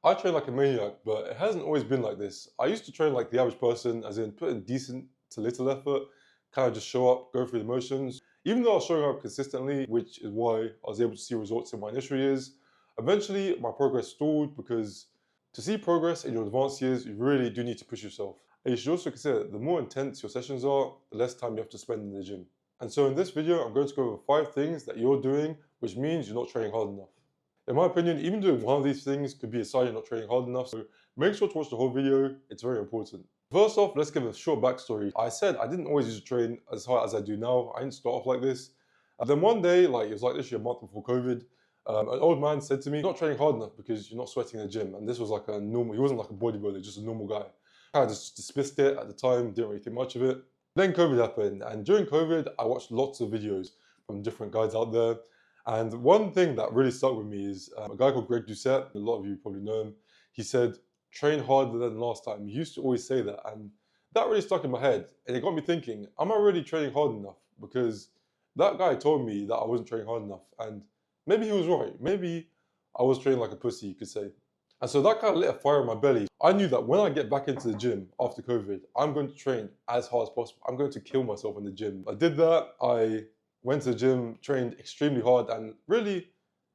I train like a maniac, but it hasn't always been like this. I used to train like the average person, as in put in decent to little effort, kind of just show up, go through the motions. Even though I was showing up consistently, which is why I was able to see results in my initial years, eventually my progress stalled because to see progress in your advanced years, you really do need to push yourself. And you should also consider that the more intense your sessions are, the less time you have to spend in the gym. And so in this video, I'm going to go over 5 things that you're doing, which means you're not training hard enough. In my opinion, even doing one of these things could be a sign you're not training hard enough, so make sure to watch the whole video, it's very important. First off, let's give a short backstory. I said I didn't always used to train as hard as I do now. I didn't start off like this. And then one day, it was like literally a month before COVID, an old man said to me, "You're not training hard enough because you're not sweating in the gym." And this was like a normal, he wasn't like a bodybuilder, just a normal guy. I just dismissed it at the time, didn't really think much of it. Then COVID happened, and during COVID, I watched lots of videos from different guys out there. And one thing that really stuck with me is a guy called Greg Doucette. A lot of you probably know him. He said, "Train harder than last time." He used to always say that, and that really stuck in my head. And it got me thinking, am I really training hard enough? Because that guy told me that I wasn't training hard enough, and maybe he was right. Maybe I was training like a pussy, you could say. And so that kind of lit a fire in my belly. I knew that when I get back into the gym after COVID, I'm going to train as hard as possible. I'm going to kill myself in the gym. I did that. I went to the gym, trained extremely hard, and really,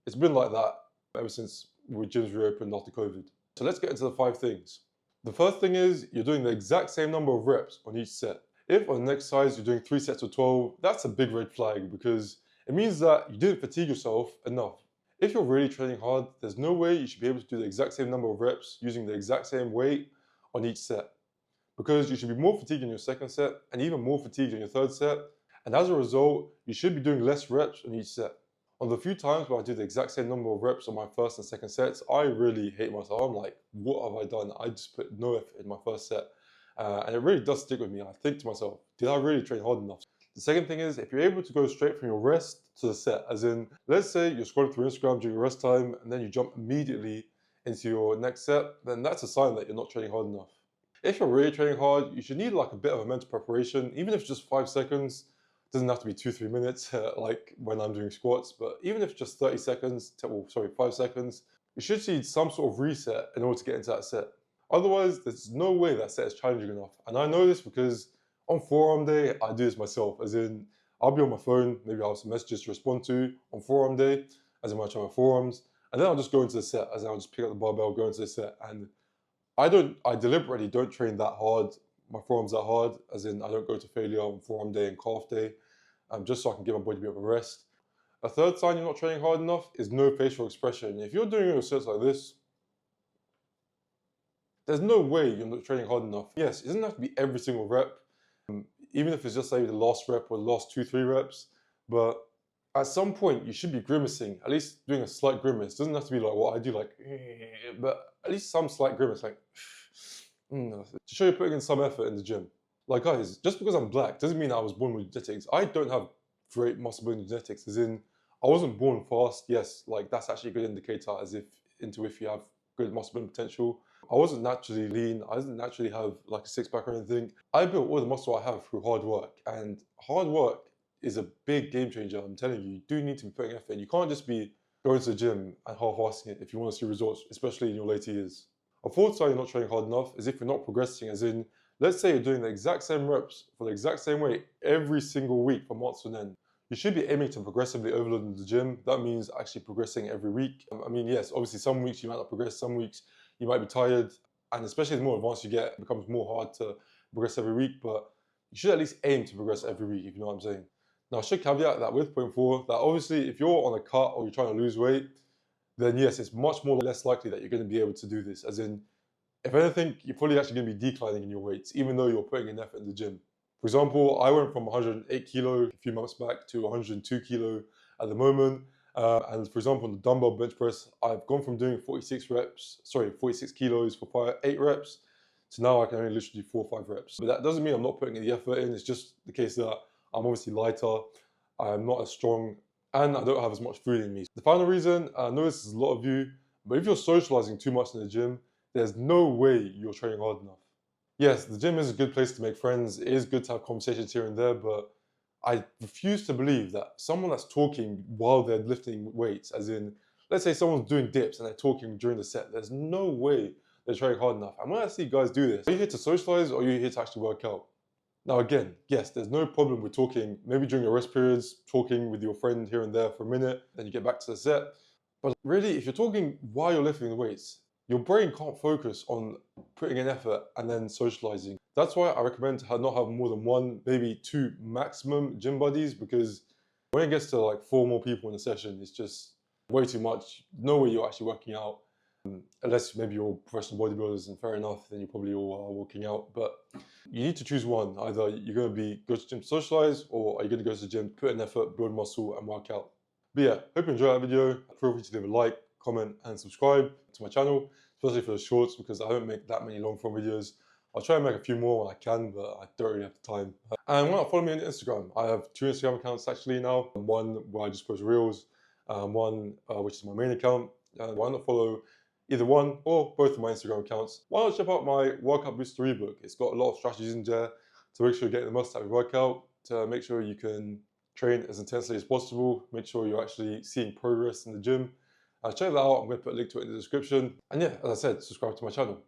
it's been like that ever since gyms reopened after COVID. So let's get into the 5 things. The first thing is you're doing the exact same number of reps on each set. If on the next exercise you're doing 3 sets of 12, that's a big red flag because it means that you didn't fatigue yourself enough. If you're really training hard, there's no way you should be able to do the exact same number of reps using the exact same weight on each set. Because you should be more fatigued in your second set and even more fatigued in your third set. And as a result, you should be doing less reps on each set. On the few times where I do the exact same number of reps on my first and second sets, I really hate myself. I'm like, what have I done? I just put no effort in my first set. And it really does stick with me. I think to myself, did I really train hard enough? The second thing is, if you're able to go straight from your rest to the set, as in, let's say you're scrolling through Instagram during your rest time, and then you jump immediately into your next set, then that's a sign that you're not training hard enough. If you're really training hard, you should need like a bit of a mental preparation, even if it's just 5 seconds. It doesn't have to be 2-3 minutes like when I'm doing squats, but even if it's just 30 seconds, 5 seconds, you should need some sort of reset in order to get into that set. Otherwise, there's no way that set is challenging enough. And I know this because on forearm day, I do this myself, as in, I'll be on my phone, maybe I'll have some messages to respond to on forearm day, as in when I try my forearms, and then I'll just go into the set, as in I'll just pick up the barbell, go into the set, and I deliberately don't train that hard, my forearms that hard, as in I don't go to failure on forearm day and calf day, just so I can give my body a bit of a rest. A third sign you're not training hard enough is no facial expression. If you're doing your sets like this, there's no way you're not training hard enough. Yes, it doesn't have to be every single rep, even if it's just like the last rep or the last 2-3 reps, but at some point you should be grimacing, at least doing a slight grimace. It doesn't have to be like what I do, like, but at least some slight grimace, like, to show you're putting in some effort in the gym. Like guys, just because I'm black doesn't mean I was born with genetics. I don't have great muscle building genetics, as in, I wasn't born fast. Yes, like that's actually a good indicator if you have good muscle building potential. I wasn't naturally lean. I didn't naturally have like a 6-pack or anything. I built all the muscle I have through hard work, and hard work is a big game changer. I'm telling you, you do need to be putting effort in. You can't just be going to the gym and half-assing it if you want to see results, especially in your later years. A fourth sign you're not training hard enough is if you're not progressing, as in, let's say you're doing the exact same reps for the exact same weight every single week for months on end. You should be aiming to progressively overload in the gym. That means actually progressing every week. I mean, yes, obviously some weeks you might not progress, some weeks you might be tired, and especially the more advanced you get, it becomes more hard to progress every week, but you should at least aim to progress every week, if you know what I'm saying. Now, I should caveat that with point 4, that obviously if you're on a cut or you're trying to lose weight, then yes, it's much more less likely that you're going to be able to do this. As in, if anything, you're probably actually going to be declining in your weights, even though you're putting in effort in the gym. For example, I went from 108 kilo a few months back to 102 kilo at the moment. And for example, on the dumbbell bench press, I've gone from doing 46 kilos for 8 reps, to now I can only literally do 4 or 5 reps. But that doesn't mean I'm not putting the effort in. It's just the case that I'm obviously lighter, I'm not as strong, and I don't have as much food in me. The final reason, I know this is a lot of you, but if you're socializing too much in the gym, there's no way you're training hard enough. Yes, the gym is a good place to make friends. It is good to have conversations here and there, but I refuse to believe that someone that's talking while they're lifting weights, as in Let's say someone's doing dips and they're talking during the set. There's no way they're trying hard enough. And when I see guys do this, are you here to socialize or are you here to actually work out? Now again, yes, there's no problem with talking, maybe during your rest periods, talking with your friend here and there for a minute, then you get back to the set. But really, if you're talking while you're lifting the weights, your brain can't focus on putting in effort and then socializing. That's why I recommend to not have more than one, maybe two maximum gym buddies, because when it gets to like 4 more people in a session, it's just way too much. No way you're actually working out. Unless maybe you're professional bodybuilders, and fair enough, then you probably all are working out. But you need to choose one. Either you're going to go to the gym to socialize, or are you going to go to the gym, put in effort, build muscle, and work out. But yeah, hope you enjoyed that video. Feel free to leave a like, comment, and subscribe to my channel, especially for the shorts, because I don't make that many long form videos. I'll try and make a few more when I can, but I don't really have the time. And why not follow me on Instagram? I have 2 Instagram accounts actually now. One where I just post reels, one which is my main account. Why not follow either one or both of my Instagram accounts? Why not check out my Workout Booster ebook? It's got a lot of strategies in there to make sure you're getting the most out of your workout, to make sure you can train as intensely as possible, make sure you're actually seeing progress in the gym. Check that out. I'm going to put a link to it in the description. And yeah, as I said, subscribe to my channel.